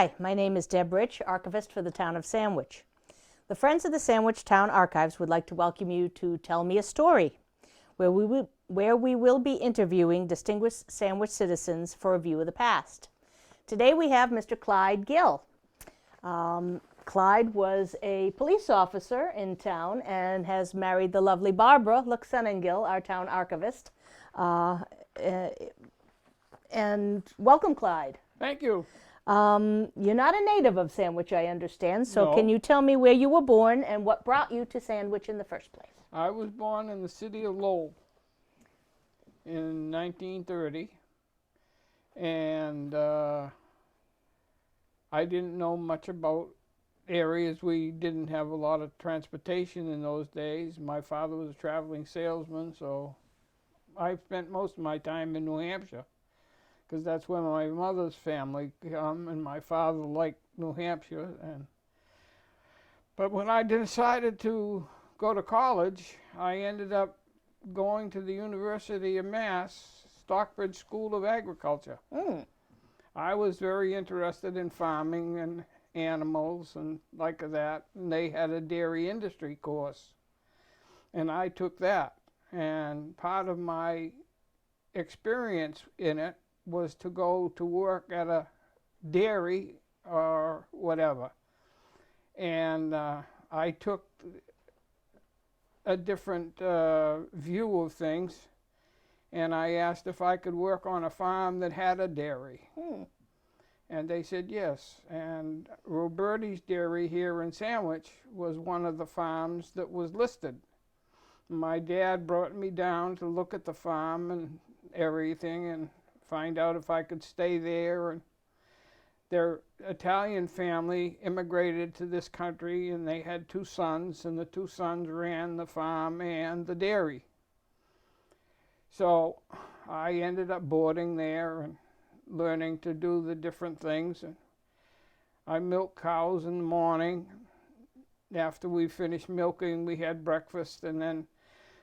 Hi, my name is Deb Rich, archivist for the town of Sandwich. The Friends of the Sandwich Town Archives would like to welcome you to Tell Me a Story, where we will be interviewing distinguished Sandwich citizens for a view of the past. Today we have Mr. Clyde Gill. Clyde was a police officer in town and has married the lovely Barbara Gill, our town archivist. And welcome, Clyde. Thank you. You're not a native of Sandwich, I understand, so No. Can you tell me where you were born and what brought you to Sandwich in the first place? I was born in the city of Lowell in 1930, and I didn't know much about areas. We didn't have a lot of transportation in those days. My father was a traveling salesman, so I spent most of my time in New Hampshire, because that's where my mother's family come, and my father liked New Hampshire. But when I decided to go to college, I ended up going to the University of Mass, Stockbridge School of Agriculture. I was very interested in farming and animals and like that, and they had a dairy industry course, and I took that. And part of my experience in it was to go to work at a dairy or whatever. And I took a different view of things, and I asked if I could work on a farm that had a dairy. And they said yes. And Roberti's Dairy here in Sandwich was one of the farms that was listed. My dad brought me down to look at the farm and everything and find out if I could stay there. And their Italian family immigrated to this country, and they had two sons, and the two sons ran the farm and the dairy. So I ended up boarding there and learning to do the different things. And I milked cows in the morning. After we finished milking, we had breakfast, and then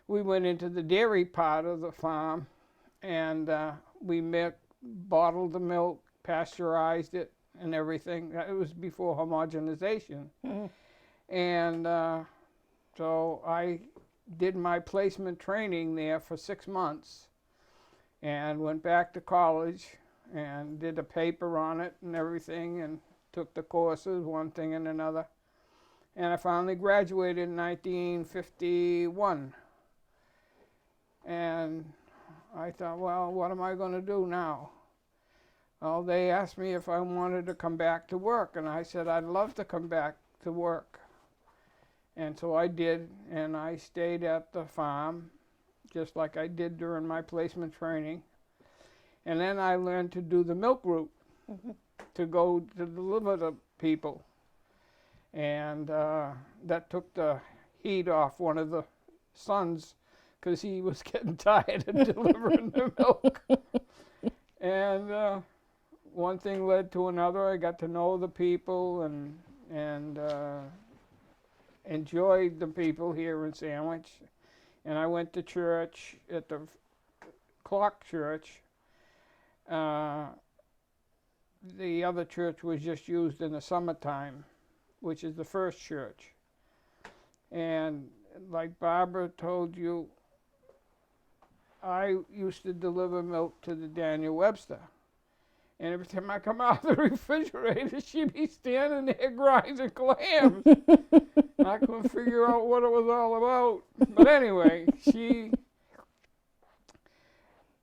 we went into the dairy part of the farm, and we bottled the milk, pasteurized it, and everything. It was before homogenization. And so I did my placement training there for 6 months and went back to college and did a paper on it and everything, and took the courses, one thing and another. And I finally graduated in 1951. And I thought, well, what am I going to do now? Well, they asked me if I wanted to come back to work, and I said I'd love to come back to work. And so I did, and I stayed at the farm, just like I did during my placement training. And then I learned to do the milk route, to go to deliver to people. And that took the heat off one of the sons, because he was getting tired of delivering the milk. And one thing led to another. I got to know the people and enjoyed the people here in Sandwich. And I went to church at the Clock Church. The other church was just used in the summertime, which is the first church. And like Barbara told you, I used to deliver milk to the Daniel Webster. And every time I come out of the refrigerator, she'd be standing there grinding clams. I couldn't figure out what it was all about. But anyway,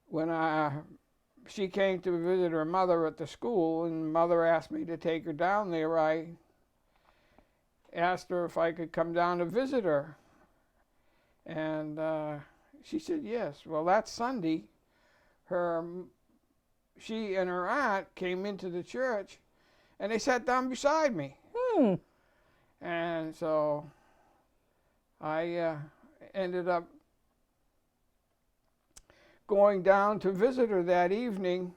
when she came to visit her mother at the school, and mother asked me to take her down there, I asked her if I could come down to visit her. And she said yes. Well, that Sunday, she and her aunt came into the church, and they sat down beside me. And so I ended up going down to visit her that evening,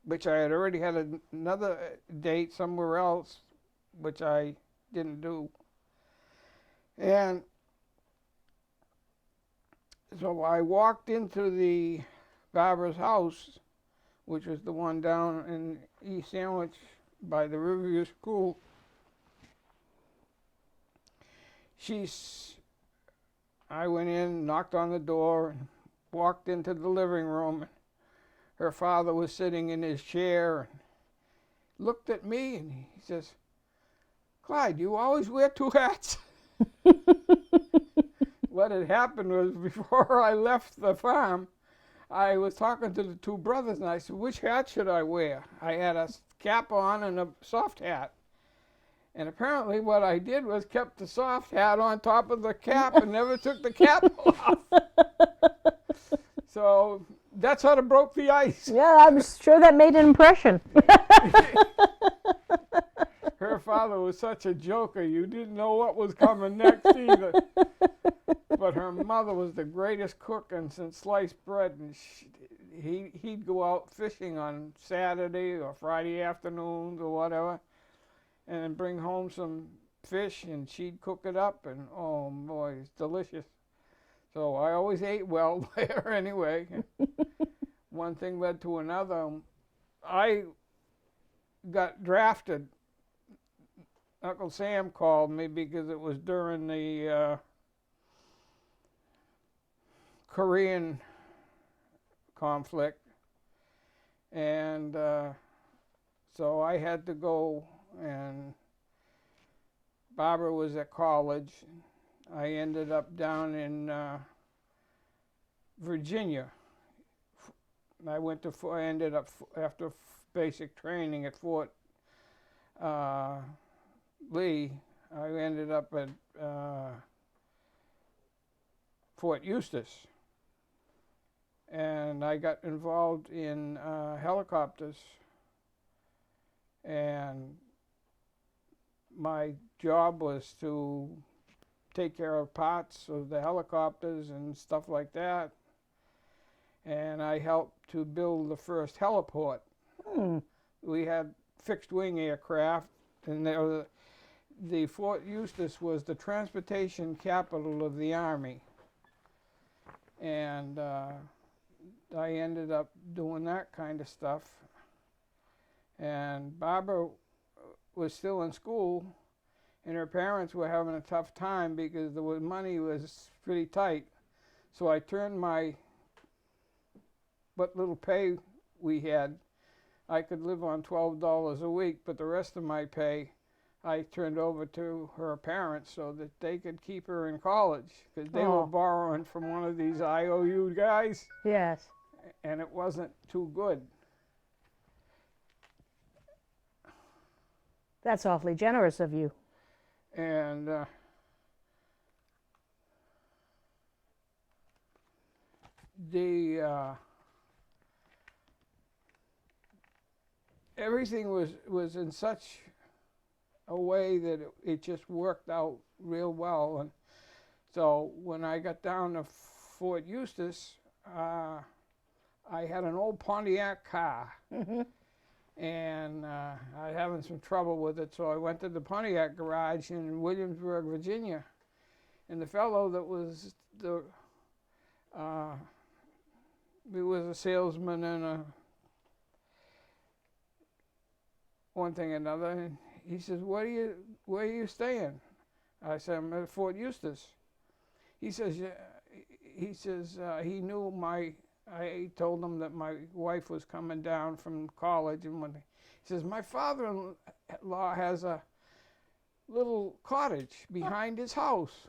which I had already had another date somewhere else, which I didn't do. And so I walked into Barbara's house, which was the one down in East Sandwich by the Riverview School. I went in, knocked on the door, and walked into the living room. Her father was sitting in his chair and looked at me and he says, "Clyde, you always wear two hats?" What had happened was, before I left the farm, I was talking to the two brothers and I said, "Which hat should I wear?" I had a cap on and a soft hat. And apparently what I did was kept the soft hat on top of the cap and never took the cap off. So that sort of broke the ice. Yeah, I'm sure that made an impression. Her father was such a joker, you didn't know what was coming next either. But her mother was the greatest cook since sliced bread, and he'd go out fishing on Saturday or Friday afternoons or whatever, and then bring home some fish, and she'd cook it up, and oh boy, it's delicious. So I always ate well there anyway. One thing led to another. I got drafted. Uncle Sam called me because it was during the Korean conflict, and so I had to go, and Barbara was at college. I ended up down in Virginia. I ended up after basic training at Fort Lee. I ended up at Fort Eustis, and I got involved in helicopters, and my job was to take care of parts of the helicopters and stuff like that, and I helped to build the first heliport. We had fixed wing aircraft, and the Fort Eustis was the transportation capital of the Army, and I ended up doing that kind of stuff. And Barbara was still in school, and her parents were having a tough time because the money was pretty tight. So I turned what little pay we had, I could live on $12 a week, but the rest of my pay I turned over to her parents so that they could keep her in college, because they were borrowing from one of these IOU guys. Yes. And it wasn't too good. That's awfully generous of you. And everything was in such a way that it just worked out real well. And so when I got down to Fort Eustis, I had an old Pontiac car. And I was having some trouble with it, so I went to the Pontiac garage in Williamsburg, Virginia. And the fellow that was he was a salesman and one thing and another. And he says, where are you staying? I said, I'm at Fort Eustis. He says, he knew I told him that my wife was coming down from college, and he says, my father-in-law has a little cottage behind his house.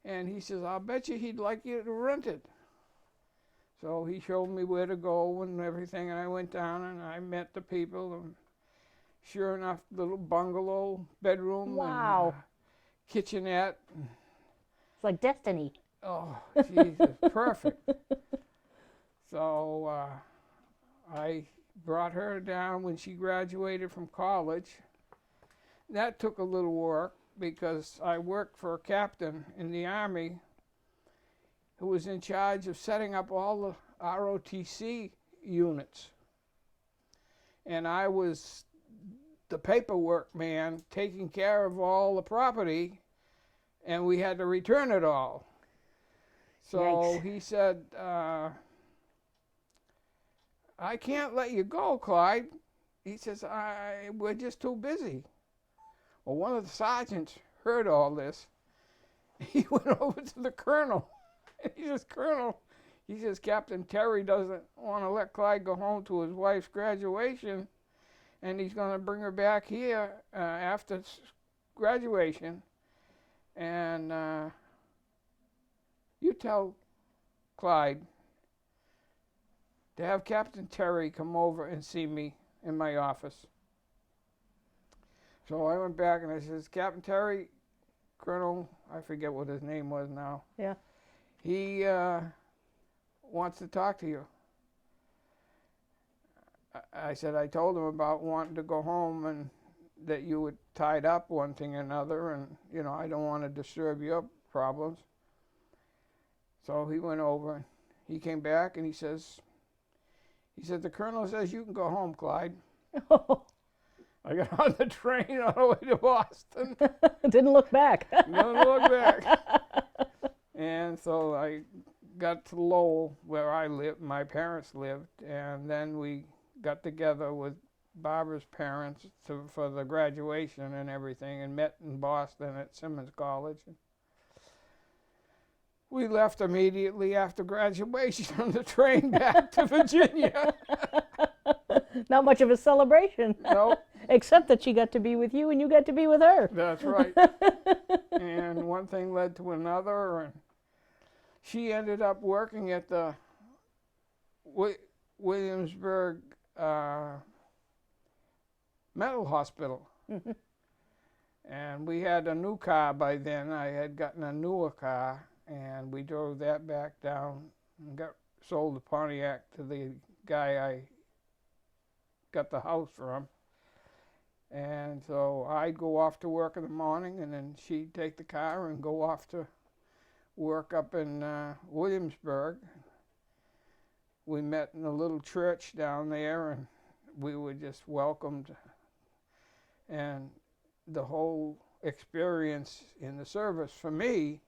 And he says, I'll bet you he'd like you to rent it. So he showed me where to go and everything, and I went down and I met the people, and sure enough, little bungalow, bedroom, wow, and kitchenette. It's like destiny. Oh, Jesus, perfect. So I brought her down when she graduated from college. That took a little work because I worked for a captain in the Army who was in charge of setting up all the ROTC units. And I was the paperwork man taking care of all the property, and we had to return it all. So Yikes. he said, I can't let you go, Clyde. he says, we're just too busy. Well, one of the sergeants heard all this. He went over to the colonel. And he says, Colonel, he says, Captain Terry doesn't want to let Clyde go home to his wife's graduation, and he's going to bring her back here after graduation. And you tell Clyde to have Captain Terry come over and see me in my office. So I went back and I says, Captain Terry, Colonel, I forget what his name was now. Yeah. He wants to talk to you. I said, I told him about wanting to go home and that you were tied up one thing or another, and, you know, I don't want to disturb your problems. So he went over, and he came back, and he said, the colonel says you can go home, Clyde. I got on the train on the way to Boston. Didn't look back. Didn't look back. And so I got to Lowell, where I lived, my parents lived, and then we got together with Barbara's parents for the graduation and everything, and met in Boston at Simmons College. We left immediately after graduation on the train back to Virginia. Not much of a celebration. Nope. Except that she got to be with you and you got to be with her. That's right. And one thing led to another, and she ended up working at the Williamsburg Mental Hospital. Mm-hmm. And we had a new car by then. I had gotten a newer car, and we drove that back down and sold the Pontiac to the guy I got the house from. And so I'd go off to work in the morning, and then she'd take the car and go off to work up in Williamsburg. We met in a little church down there, and we were just welcomed. And the whole experience in the service for me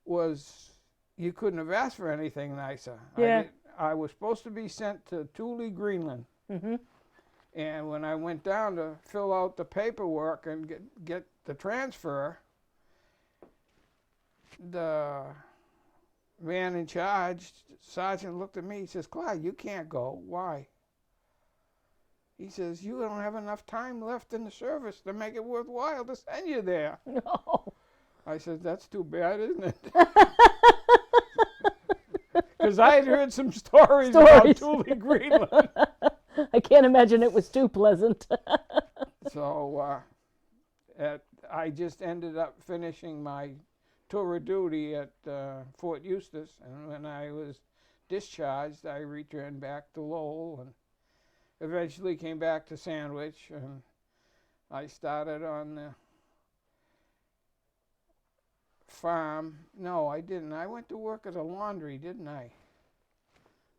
was, you couldn't have asked for anything nicer. Yeah. I was supposed to be sent to Thule, Greenland. Mm-hmm. And when I went down to fill out the paperwork and get the transfer, the man in charge, sergeant, looked at me. He says, Clyde, you can't go. Why? He says, you don't have enough time left in the service to make it worthwhile to send you there. No. I said, that's too bad, isn't it? Because I had heard some stories about Thule, Greenland. I can't imagine it was too pleasant. So I just ended up finishing my tour of duty at Fort Eustis, and when I was discharged, I returned back to Lowell and eventually came back to Sandwich, and I started on the farm. No, I didn't. I went to work at a laundry, didn't I?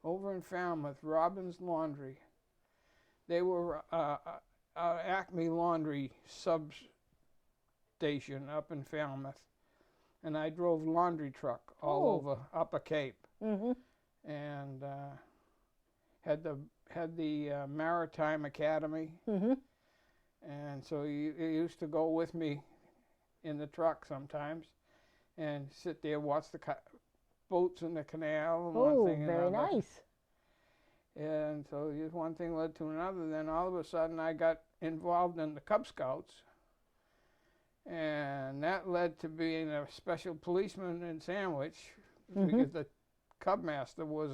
Over in Falmouth, Robbins Laundry. They were Acme Laundry substation up in Falmouth, and I drove laundry truck all over Upper Cape, mm-hmm. and had the Maritime Academy, mm-hmm. and so he used to go with me in the truck sometimes, and sit there watch the boats in the canal. And one thing very nice. And so one thing led to another. Then all of a sudden I got involved in the Cub Scouts. And that led to being a special policeman in Sandwich, mm-hmm. because the Cub Master was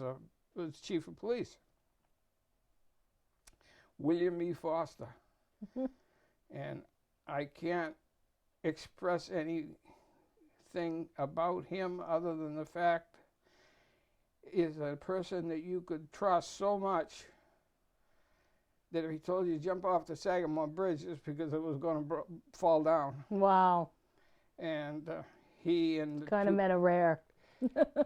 chief of police. William E. Foster. Mm-hmm. And I can't express anything about him other than the fact is a person that you could trust so much that if he told you to jump off the Sagamore Bridge, it's because it was going to fall down. Wow. And he and kind of met a rare.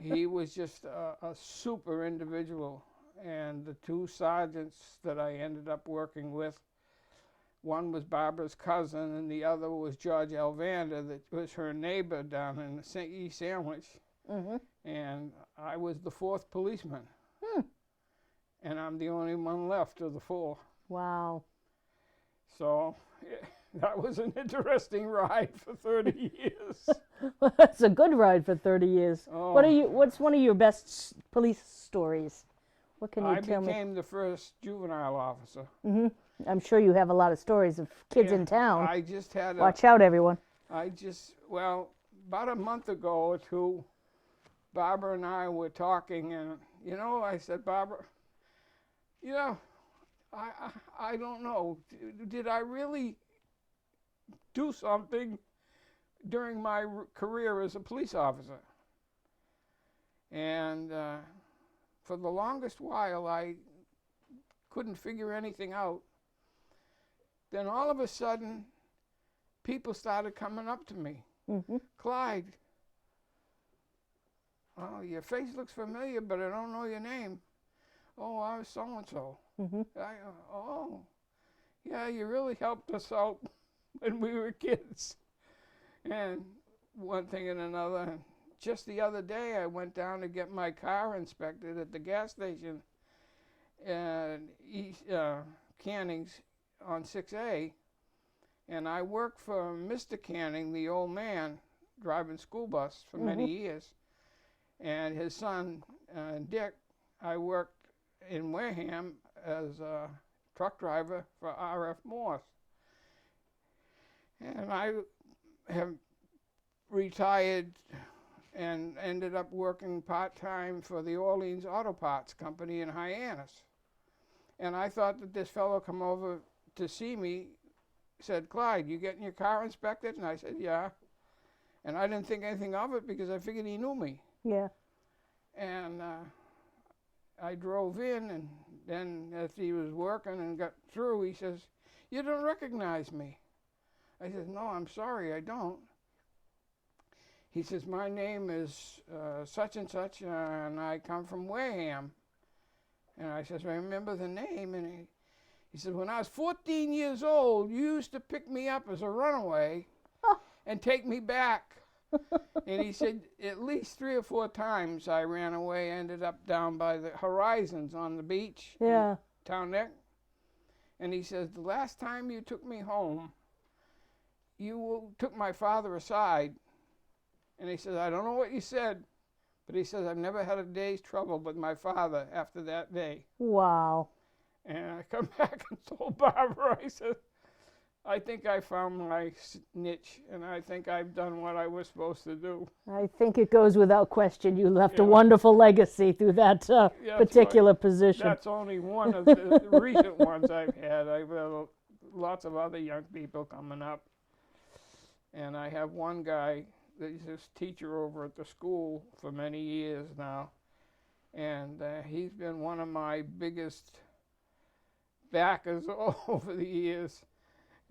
He was just a super individual. And the two sergeants that I ended up working with, one was Barbara's cousin, and the other was George Alvander, that was her neighbor down in the East Sandwich. Mm-hmm. And I was the fourth policeman. Hmm. And I'm the only one left of the four. Wow. So that was an interesting ride for 30 years. That's a good ride for 30 years. Oh. What's one of your best police stories? What can you I tell me? became the first juvenile officer. I'm sure you have a lot of stories of kids in town. I just had Watch out, everyone. well, about a month ago or two, Barbara and I were talking, and, I said, Barbara, I don't know. Did I really do something during my career as a police officer? And for the longest while, I couldn't figure anything out. Then all of a sudden, people started coming up to me. Clyde, oh, your face looks familiar, but I don't know your name. Oh, I was so-and-so. Oh, yeah, you really helped us out when we were kids. And one thing and another. Just the other day, I went down to get my car inspected at the gas station in Canning's on 6A. And I worked for Mr. Canning, the old man, driving school bus for many years. And his son, Dick, I worked in Wareham as a truck driver for R.F. Morse. And I have retired and ended up working part-time for the Orleans Auto Parts Company in Hyannis. And I thought that this fellow come over to see me, said, Clyde, you getting your car inspected? And I said, yeah. And I didn't think anything of it because I figured he knew me. Yeah. And I drove in, and then as he was working and got through, he says, you don't recognize me. I said, no, I'm sorry, I don't. He says, my name is such and such, and I come from Wareham. And I says, I remember the name. And he said, when I was 14 years old, you used to pick me up as a runaway and take me back. And he said, at least 3 or 4 times I ran away, ended up down by the Horizons on the beach in Town Neck. And he says, the last time you took me home, you took my father aside. And he says, I don't know what you said, but he says, I've never had a day's trouble with my father after that day. Wow. And I come back and told Barbara, I said, I think I found my niche, and I think I've done what I was supposed to do. I think it goes without question. You left a wonderful legacy through that particular position. That's only one of the recent ones I've had. I've had lots of other young people coming up. And I have one guy he's this teacher over at the school for many years now, and he's been one of my biggest backers over the years.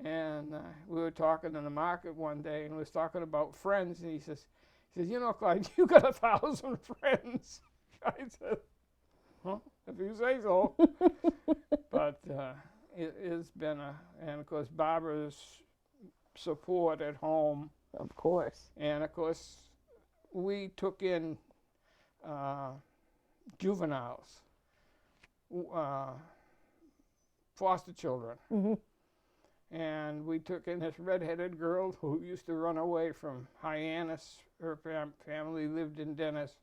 And we were talking in the market one day, and was talking about friends, and he says, you know, Clyde, you got 1,000 friends. I said, huh, if you say so. But it's been and of course Barbara's support at home. Of course. And of course, we took in juveniles, foster children. And we took in this redheaded girl who used to run away from Hyannis. Her family lived in Dennis.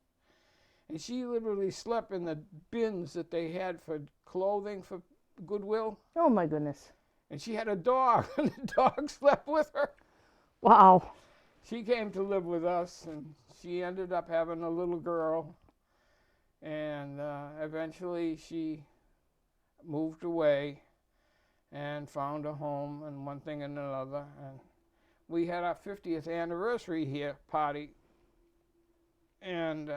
And she literally slept in the bins that they had for clothing for Goodwill. Oh, my goodness. And she had a dog, and the dog slept with her. Wow. She came to live with us, and she ended up having a little girl. And eventually she moved away and found a home and one thing and another. And we had our 50th anniversary here party. And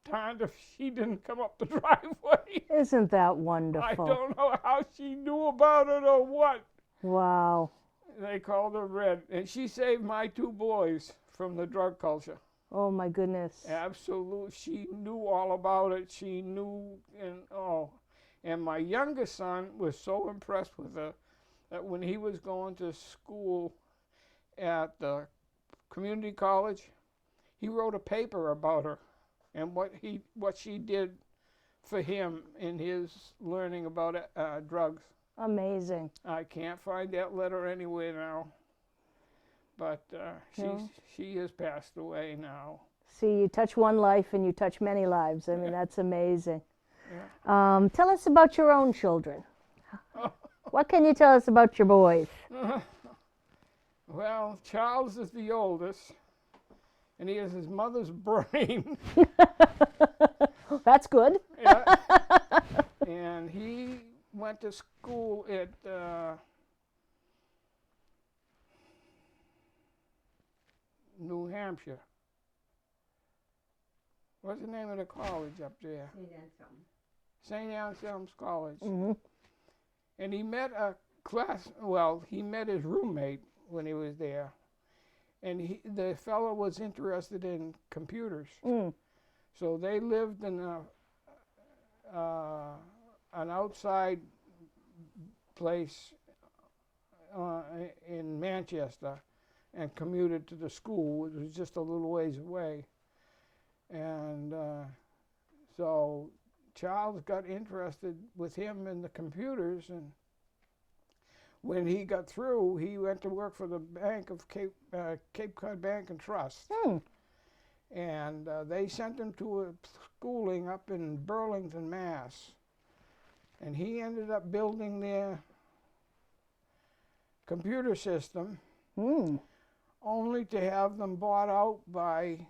darned if she didn't come up the driveway. Isn't that wonderful? I don't know how she knew about it or what. Wow. They called her Red. And she saved my 2 boys from the drug culture. Oh, my goodness. Absolutely. She knew all about it. She knew, and my youngest son was so impressed with her that when he was going to school at the community college, he wrote a paper about her and what she did for him in his learning about drugs. Amazing. I can't find that letter anywhere now, but No. she has passed away now. See, you touch one life and you touch many lives. I mean, that's amazing. Yeah. Tell us about your own children. What can you tell us about your boys? Well, Charles is the oldest, and he has his mother's brain. That's good. Yeah. And he went to school at New Hampshire. What's the name of the college up there? St. Anselm's College. Mm-hmm. And he met he met his roommate when he was there. And the fellow was interested in computers. Mm. So they lived in an outside place in Manchester and commuted to the school. It was just a little ways away. And so Charles got interested with him in the computers, and when he got through, he went to work for the Bank of Cape Cod Bank and Trust. Mm. And they sent him to a schooling up in Burlington, Mass. And he ended up building their computer system, only to have them bought out by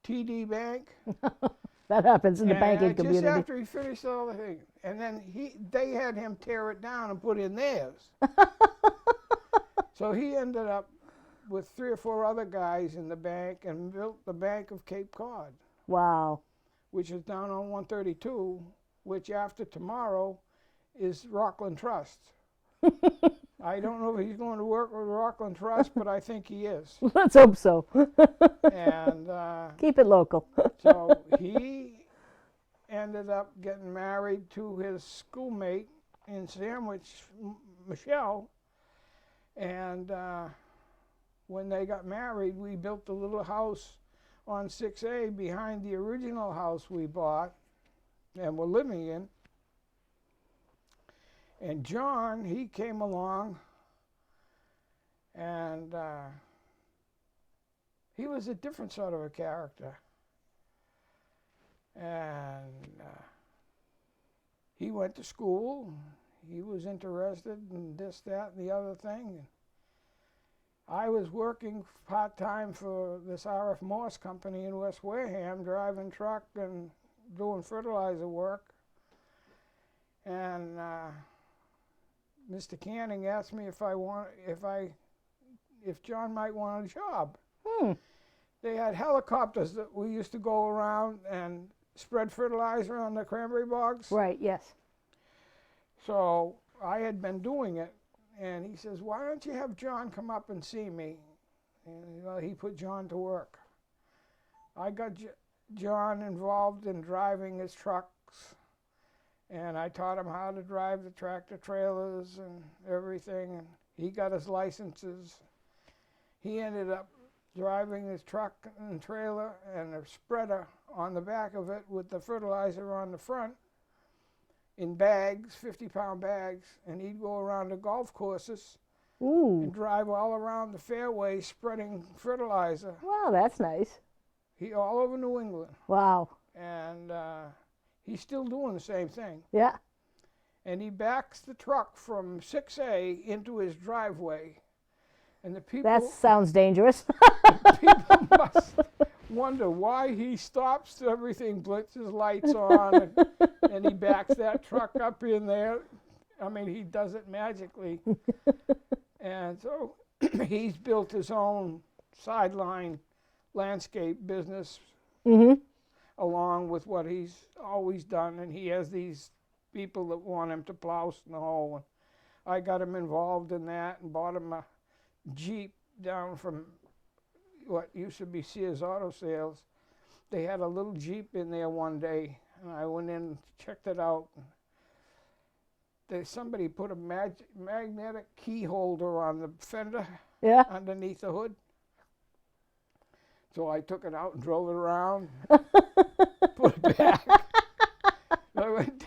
TD Bank. That happens in the banking just community. after he finished all the things. And then they had him tear it down and put in theirs. So he ended up with 3 or 4 other guys in the bank and built the Bank of Cape Cod. Wow. Which is down on 132, which after tomorrow is Rockland Trust. I don't know if he's going to work with Rockland Trust, but I think he is. Let's hope so. And keep it local. so he ended up getting married to his schoolmate in Sandwich, Michelle. And when they got married, we built a little house on 6A behind the original house we bought and were living in. And John, he came along, and he was a different sort of a character. And he went to school. He was interested in this, that, and the other thing. I was working part-time for this R.F. Morse company in West Wareham, driving truck and doing fertilizer work. And Mr. Canning asked me if John might want a job. They had helicopters that we used to go around and spread fertilizer on the cranberry bogs. Right, yes. So I had been doing it, and he says, "Why don't you have John come up and see me?" And he put John to work. I got John involved in driving his trucks, and I taught him how to drive the tractor trailers and everything, and he got his licenses. He ended up driving his truck and trailer and a spreader on the back of it with the fertilizer on the front in bags, 50-pound bags, and he'd go around the golf courses and drive all around the fairway spreading fertilizer. Wow, that's nice. All over New England. Wow. And he's still doing the same thing. Yeah. And he backs the truck from 6A into his driveway. And the people... That sounds dangerous. People must wonder why he stops everything, blitzes lights on, and he backs that truck up in there. I mean, he does it magically. And so he's built his own sideline landscape business along with what he's always done. And he has these people that want him to plow snow. And I got him involved in that and bought him a Jeep down from what used to be Sears Auto Sales. They had a little Jeep in there one day, and I went in and checked it out. Somebody put a magnetic key holder on the fender underneath the hood. So I took it out and drove it around, put it back.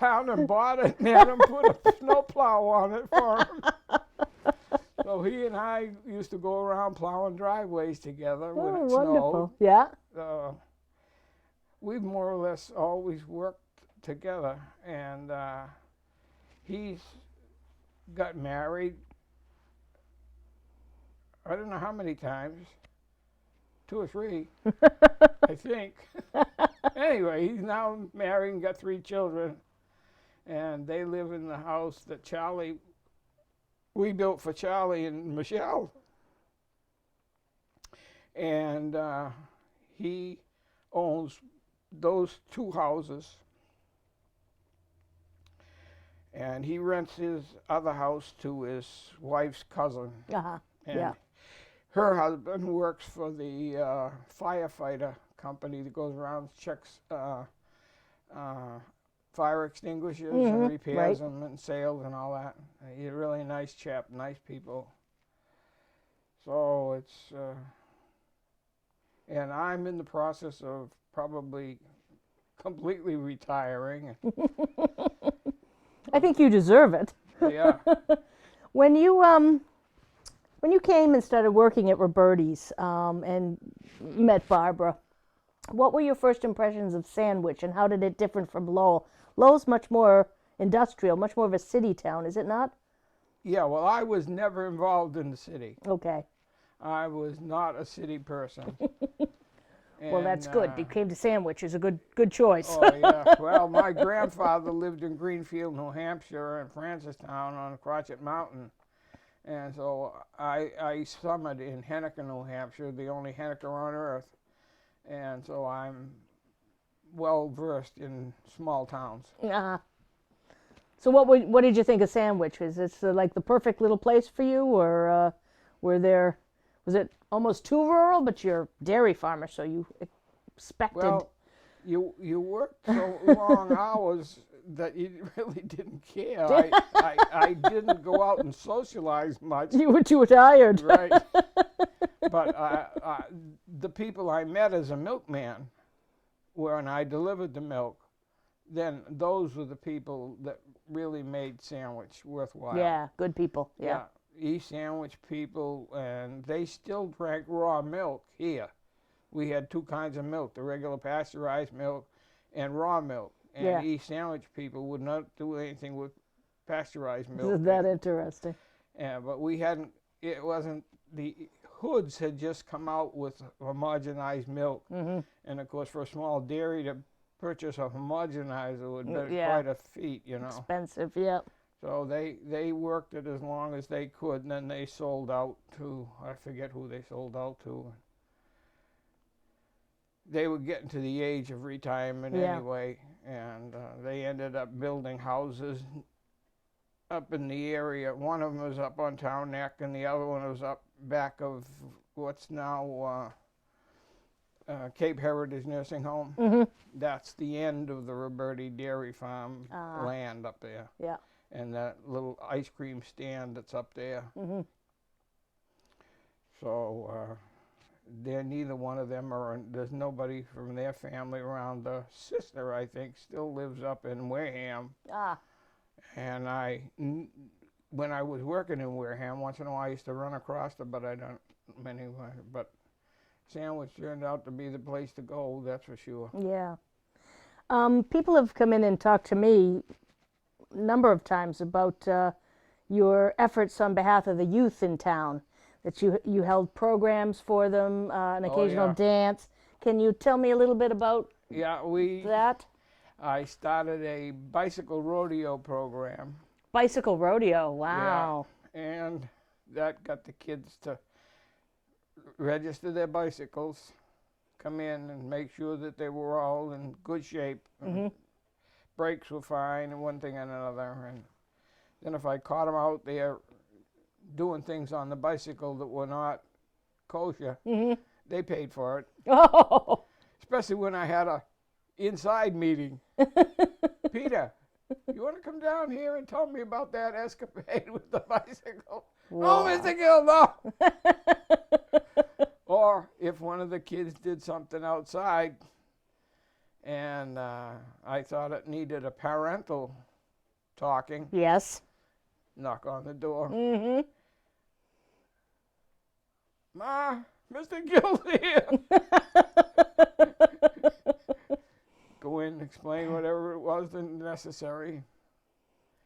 town and bought it and had him put a snowplow on it for him. So he and I used to go around plowing driveways together when it wonderful. snowed. Yeah. We've more or less always worked together, and he's got married, I don't know how many times, 2 or 3, I think. Anyway, he's now married and got 3 children, and they live in the house that we built for Charlie and Michelle. And he owns those 2 houses, and he rents his other house to his wife's cousin. Uh-huh. And Yeah. her husband works for the firefighter company that goes around and checks fire extinguishers and repairs them and sales and all that. He's a really nice chap, nice people. So it's, and I'm in the process of probably completely retiring. I think you deserve it. Yeah. When you came and started working at Roberti's and met Barbara, what were your first impressions of Sandwich, and how did it differ from Lowell? Lowell's much more industrial, much more of a city town, is it not? Yeah, well, I was never involved in the city. Okay. I was not a city person. Well, that's good. You came to Sandwich is a good choice. Oh, yeah. Well, my grandfather lived in Greenfield, New Hampshire, and Francistown on Crotchet Mountain. And so I summered in Henniker, New Hampshire, the only Henniker on earth. And so I'm well versed in small towns. So what did you think of Sandwich? Is this like the perfect little place for you, or was it almost too rural? But you're a dairy farmer, so you expected. Well, you worked so long hours that you really didn't care. I didn't go out and socialize much. You were too tired. Right. But the people I met as a milkman, when I delivered the milk, then those were the people that really made Sandwich worthwhile. Yeah, good people. Yeah. East Sandwich people, and they still drank raw milk here. We had 2 kinds of milk, the regular pasteurized milk and raw milk. And East Sandwich people would not do anything with pasteurized milk. Isn't that interesting? Yeah, but it wasn't, the Hoods had just come out with homogenized milk. And of course, for a small dairy to purchase a homogenizer would be quite a feat, you know. Expensive, yeah. So they worked it as long as they could, and then they sold out to, I forget who they sold out to. They were getting to the age of retirement anyway, and they ended up building houses up in the area. One of them was up on Town Neck, and the other one was up back of what's now Cape Heritage Nursing Home. That's the end of the Roberti Dairy Farm land up there. Yeah. And that little ice cream stand that's up there. So neither one of them there's nobody from their family around. The sister, I think, still lives up in Wareham. And when I was working in Wareham, once in a while I used to run across her, but I don't anyway. But Sandwich turned out to be the place to go, that's for sure. Yeah. People have come in and talked to me a number of times about your efforts on behalf of the youth in town, that you held programs for them, an occasional dance. Can you tell me a little bit about that? I started a bicycle rodeo program. Bicycle rodeo, wow. Yeah, and that got the kids to register their bicycles, come in and make sure that they were all in good shape. Brakes were fine, and one thing and another. And then if I caught them out there doing things on the bicycle that were not kosher, they paid for it. Oh. Especially when I had a inside meeting. Peter, you want to come down here and tell me about that escapade with the bicycle? Wow. Oh, Mr. Gill, no. Or if one of the kids did something outside And I thought it needed a parental talking. Yes. Knock on the door. Mm-hmm. Ma, Mr. Gill here. Go in, explain whatever it was necessary.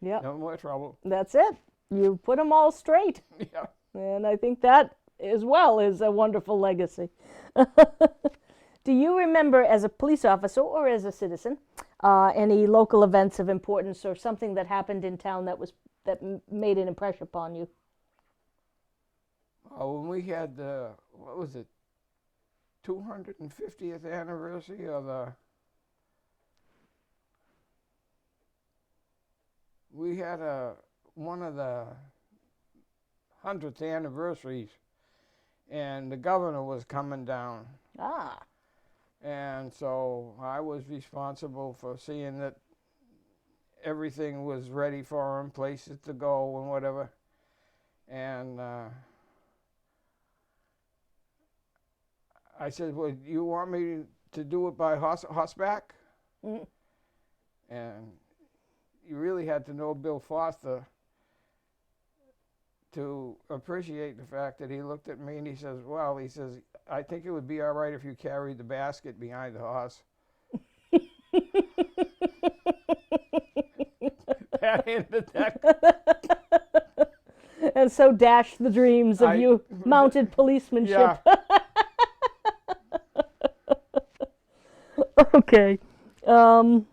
Yep. No more trouble. That's it. You put them all straight. Yeah. And I think that as well is a wonderful legacy. Do you remember, as a police officer or as a citizen, any local events of importance or something that happened in town that made an impression upon you? When we had the, what was it, 250th anniversary of we had one of the 100th anniversaries, and the governor was coming down. Ah. And so I was responsible for seeing that everything was ready for him, places to go and whatever. And I said, well, you want me to do it by horseback? Mm-hmm. And you really had to know Bill Foster to appreciate the fact that he looked at me and he says, well, he says, I think it would be all right if you carried the basket behind the horse. That ended that. And so dashed the dreams of you mounted policemanship. Yeah. Okay. Tell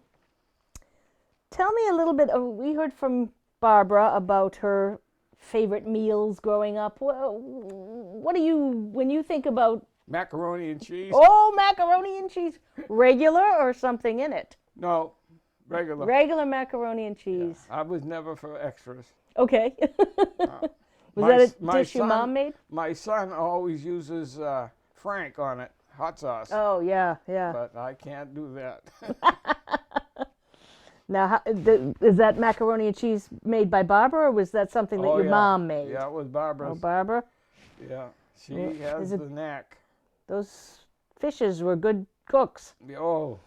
me a little bit. We heard from Barbara about her favorite meals growing up. What do you, when you think about Macaroni and cheese? Oh, macaroni and cheese. Regular or something in it? No, regular. Regular macaroni and cheese. Yeah, I was never for extras. Okay. Was that a dish your mom made? My son always uses Frank on it, hot sauce. Oh, yeah, yeah. But I can't do that. Now, is that macaroni and cheese made by Barbara, or was that something that your mom made? Yeah, it was Barbara's. Oh, Barbara? Yeah, she has the knack. Those fishes were good cooks. Oh,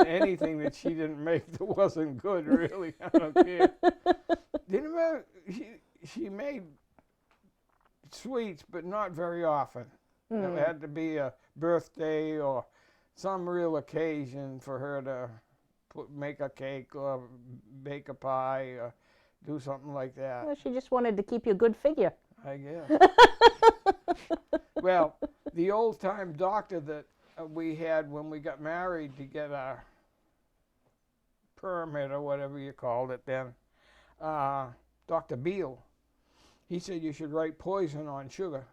anything that she didn't make that wasn't good, really, I don't care. Didn't matter. She made sweets, but not very often. It had to be a birthday or some real occasion for her to make a cake or bake a pie or do something like that. Well, she just wanted to keep you a good figure. I guess. Well, the old-time doctor that we had when we got married to get our permit or whatever you called it then, Dr. Beal, he said you should write poison on sugar.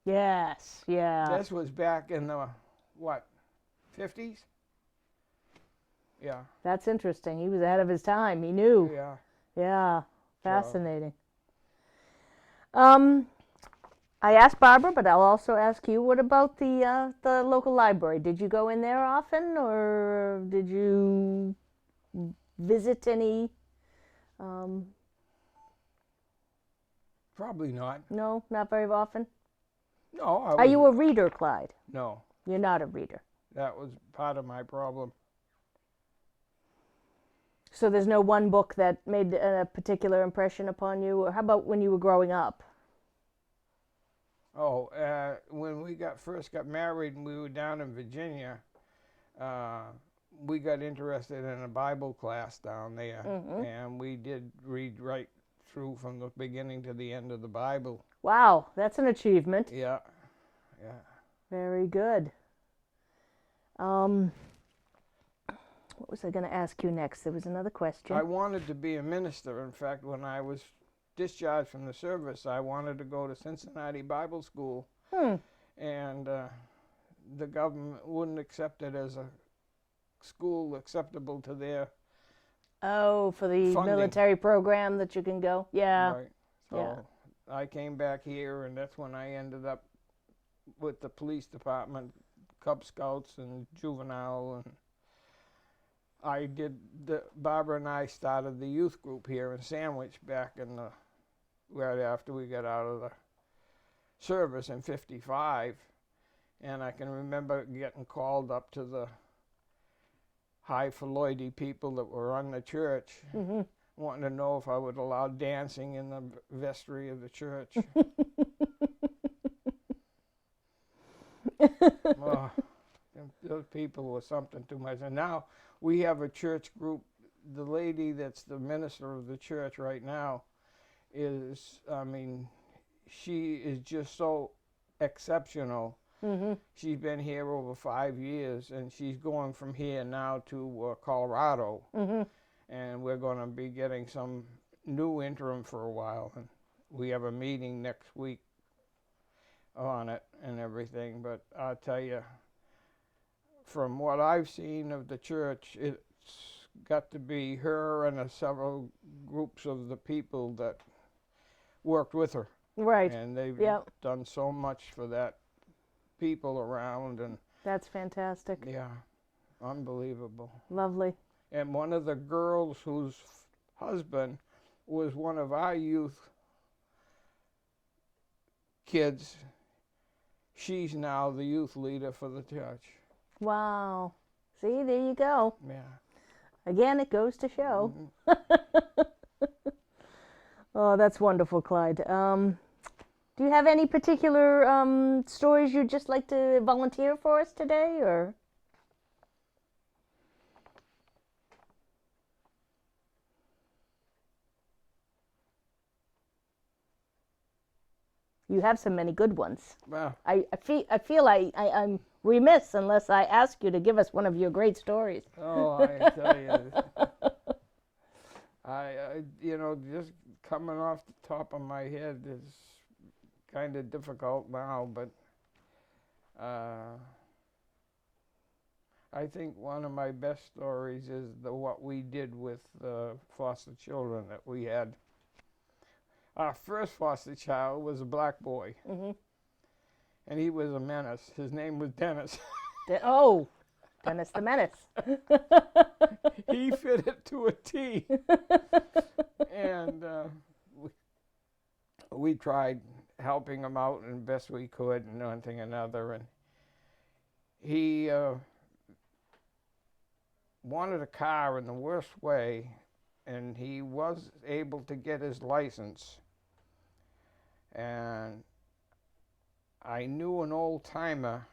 Yes, yeah. This was back in the, what, 50s? Yeah. That's interesting. He was ahead of his time. He knew. Yeah. Yeah. Fascinating. I asked Barbara, but I'll also ask you, what about the local library? Did you go in there often, or did you visit any? Probably not. No, not very often? No. Are you a reader, Clyde? No. You're not a reader. That was part of my problem. So there's no one book that made a particular impression upon you? Or how about when you were growing up? Oh, when we first got married and we were down in Virginia, we got interested in a Bible class down there. Mm-hmm. And we did read right through from the beginning to the end of the Bible. Wow, that's an achievement. Yeah, yeah. Very good. What was I going to ask you next? There was another question. I wanted to be a minister. In fact, when I was discharged from the service, I wanted to go to Cincinnati Bible School. And the government wouldn't accept it as a school acceptable to their for the funding. Military program that you can go? Yeah. Right. So I came back here, and that's when I ended up with the police department, Cub Scouts, and juvenile, and Barbara and I started the youth group here in Sandwich back in right after we got out of the service in '55. And I can remember getting called up to the highfalutin people that were on the church, wanting to know if I would allow dancing in the vestry of the church. Oh, those people were something too much. And now we have a church group. The lady that's the minister of the church right now is, I mean, she is just so exceptional. She's been here over 5 years, and she's going from here now to Colorado. And we're going to be getting some new interim for a while. And we have a meeting next week on it and everything. But I'll tell you, from what I've seen of the church, it's got to be her and several groups of the people that worked with her. Right. And they've done so much for that people around. And that's fantastic. yeah, unbelievable. Lovely. And one of the girls whose husband was one of our youth kids, she's now the youth leader for the church. Wow. See, there you go. Yeah. Again, it goes to show. Oh, that's wonderful, Clyde. Do you have any particular stories you'd just like to volunteer for us today, or? You have so many good ones. Well, I feel I'm remiss unless I ask you to give us one of your great stories. oh, I tell you, I you know, just coming off the top of my head is kind of difficult now, but I think one of my best stories is what we did with foster children that we had. Our first foster child was a black boy, and he was a menace. His name was Dennis. Dennis the Menace. He fit it to a T. And we tried helping him out as best we could and one thing or another. And he wanted a car in the worst way, and he was able to get his license. And I knew an old timer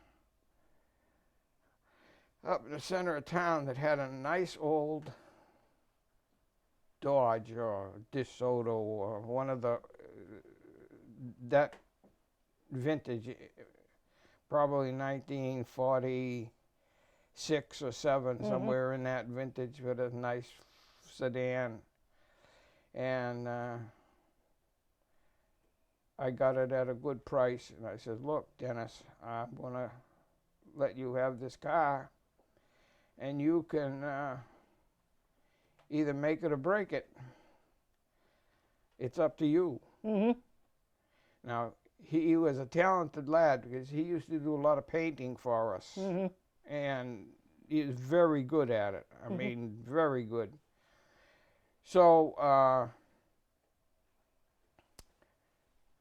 up in the center of town that had a nice old Dodge or DeSoto or one of the that vintage, probably 1946 or 7, somewhere in that vintage, with a nice sedan. And I got it at a good price, and I said, look, Dennis, I'm going to let you have this car, and you can either make it or break it. It's up to you. Now, he was a talented lad because he used to do a lot of painting for us, and he was very good at it. I mean, very good. So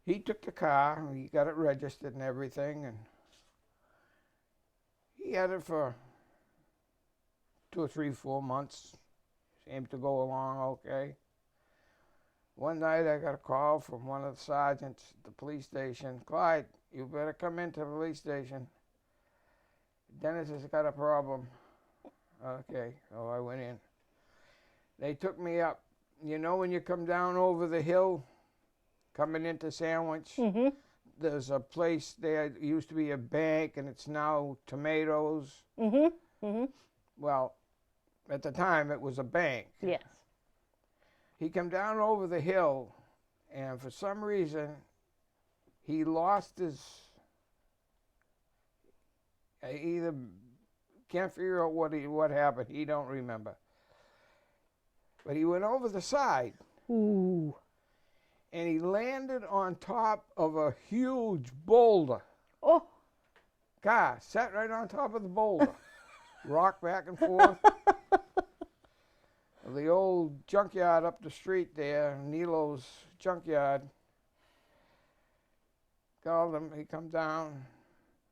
he took the car, he got it registered and everything, and he had it for 2 or 3, 4 months. Seemed to go along okay. One night I got a call from one of the sergeants at the police station. Clyde, you better come into the police station. Dennis has got a problem. Okay, so I went in. They took me up. You know when you come down over the hill, coming into Sandwich, there's a place there, it used to be a bank, and it's now tomatoes. Well, at the time it was a bank. Yes. He come down over the hill, and for some reason, he lost his, either, can't figure out what happened, he don't remember. But he went over the side. Ooh. And he landed on top of a huge boulder. Oh. Car sat right on top of the boulder. Rocked back and forth. The old junkyard up the street there, Nilo's junkyard, called him, he come down,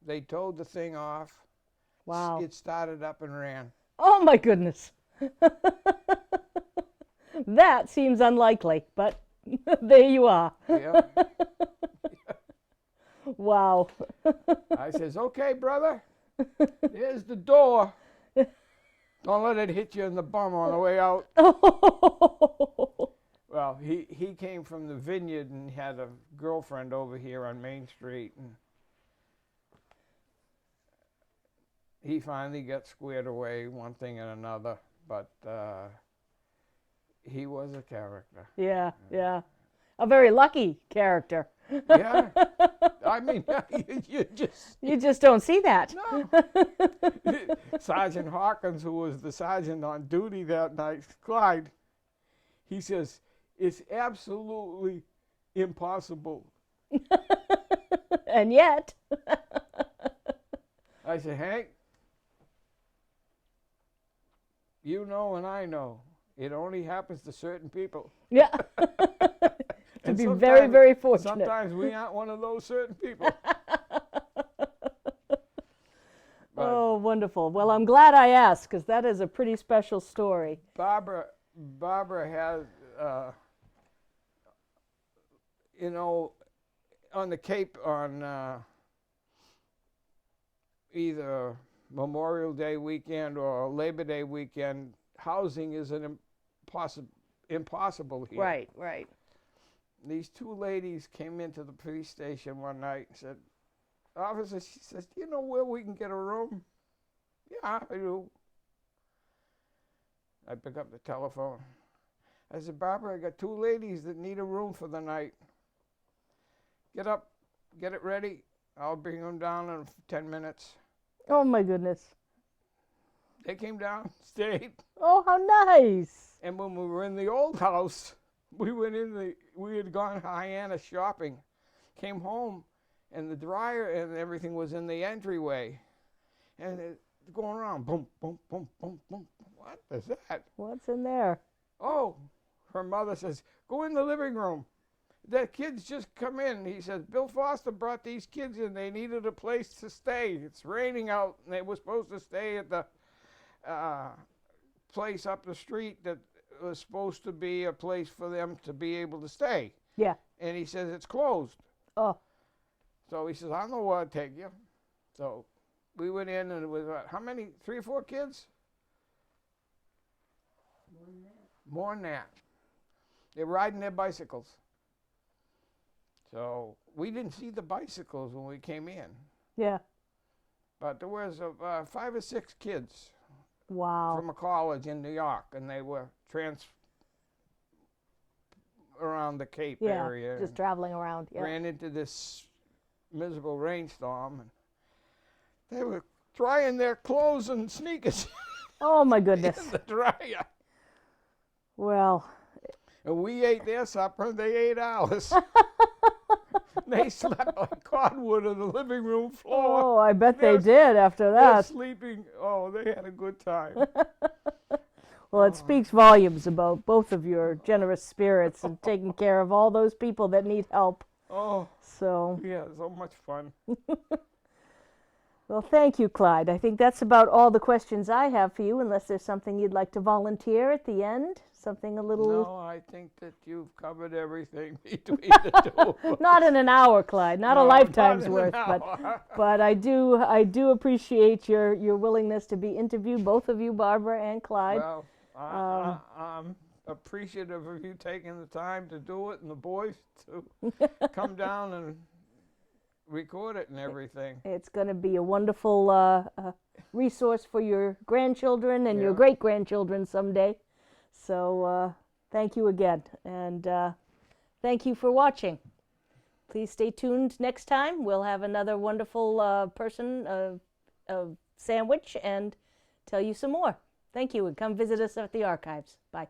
they towed the thing off. Wow. It started up and ran. Oh my goodness. That seems unlikely, but there you are. Yeah. Wow. I says, okay, brother, here's the door. Don't let it hit you in the bum on the way out. Well, he came from the vineyard and had a girlfriend over here on Main Street, and he finally got squared away, one thing and another, but he was a character. Yeah, yeah. A very lucky character. Yeah. I mean, You just don't see that. no. Sergeant Hawkins, who was the sergeant on duty that night, Clyde, he says, it's absolutely impossible. And yet. I said, Hank, you know and I know, it only happens to certain people. Yeah. To be very, very fortunate. Sometimes we aren't one of those certain people. Oh, wonderful. Well, I'm glad I asked, because that is a pretty special story. Barbara has, you know, on the Cape on either Memorial Day weekend or Labor Day weekend, housing is an impossible here. Right, right. These two ladies came into the police station one night and said, officer, she says, do you know where we can get a room? Yeah, I do. I pick up the telephone. I said, Barbara, I got two ladies that need a room for the night. Get up, get it ready. I'll bring them down in 10 minutes. Oh, my goodness. They came down, stayed. Oh, how nice. And when we were in the old house, we had gone Hyannis shopping, came home, and the dryer and everything was in the entryway. And it's going around, boom, boom, boom, boom, boom. What is that? What's in there? Oh, her mother says, go in the living room. The kids just come in. He says, Bill Foster brought these kids in. They needed a place to stay. It's raining out, and they were supposed to stay at the place up the street that was supposed to be a place for them to be able to stay. Yeah. And he says, it's closed. Oh. So he says, I know where I'll take you. So we went in, and it was, how many, 3 or 4 kids? More than that. They're riding their bicycles. So we didn't see the bicycles when we came in. Yeah. But there was 5 or 6 kids. Wow. From a college in New York, and they were around the Cape area. Just traveling around. Yeah. Ran into this miserable rainstorm, and they were drying their clothes and sneakers. Oh my goodness. In the dryer. Well. And we ate their supper, and they ate ours. They slept on cordwood on the living room floor. Oh, I bet they did after that. They're sleeping. Oh, they had a good time. Well, it speaks volumes about both of your generous spirits and taking care of all those people that need help. Oh, so yeah, so much fun. Well, thank you, Clyde. I think that's about all the questions I have for you, unless there's something you'd like to volunteer at the end. Something a little... No, I think that you've covered everything between the two. Not in an hour, Clyde. Not a lifetime's worth. But I do appreciate your willingness to be interviewed, both of you, Barbara and Clyde. Well, I'm appreciative of you taking the time to do it, and the boys to come down and record it and everything. It's going to be a wonderful resource for your grandchildren and your great-grandchildren someday. So thank you again, and thank you for watching. Please stay tuned next time. We'll have another wonderful person of Sandwich and tell you some more. Thank you, and come visit us at the archives. Bye.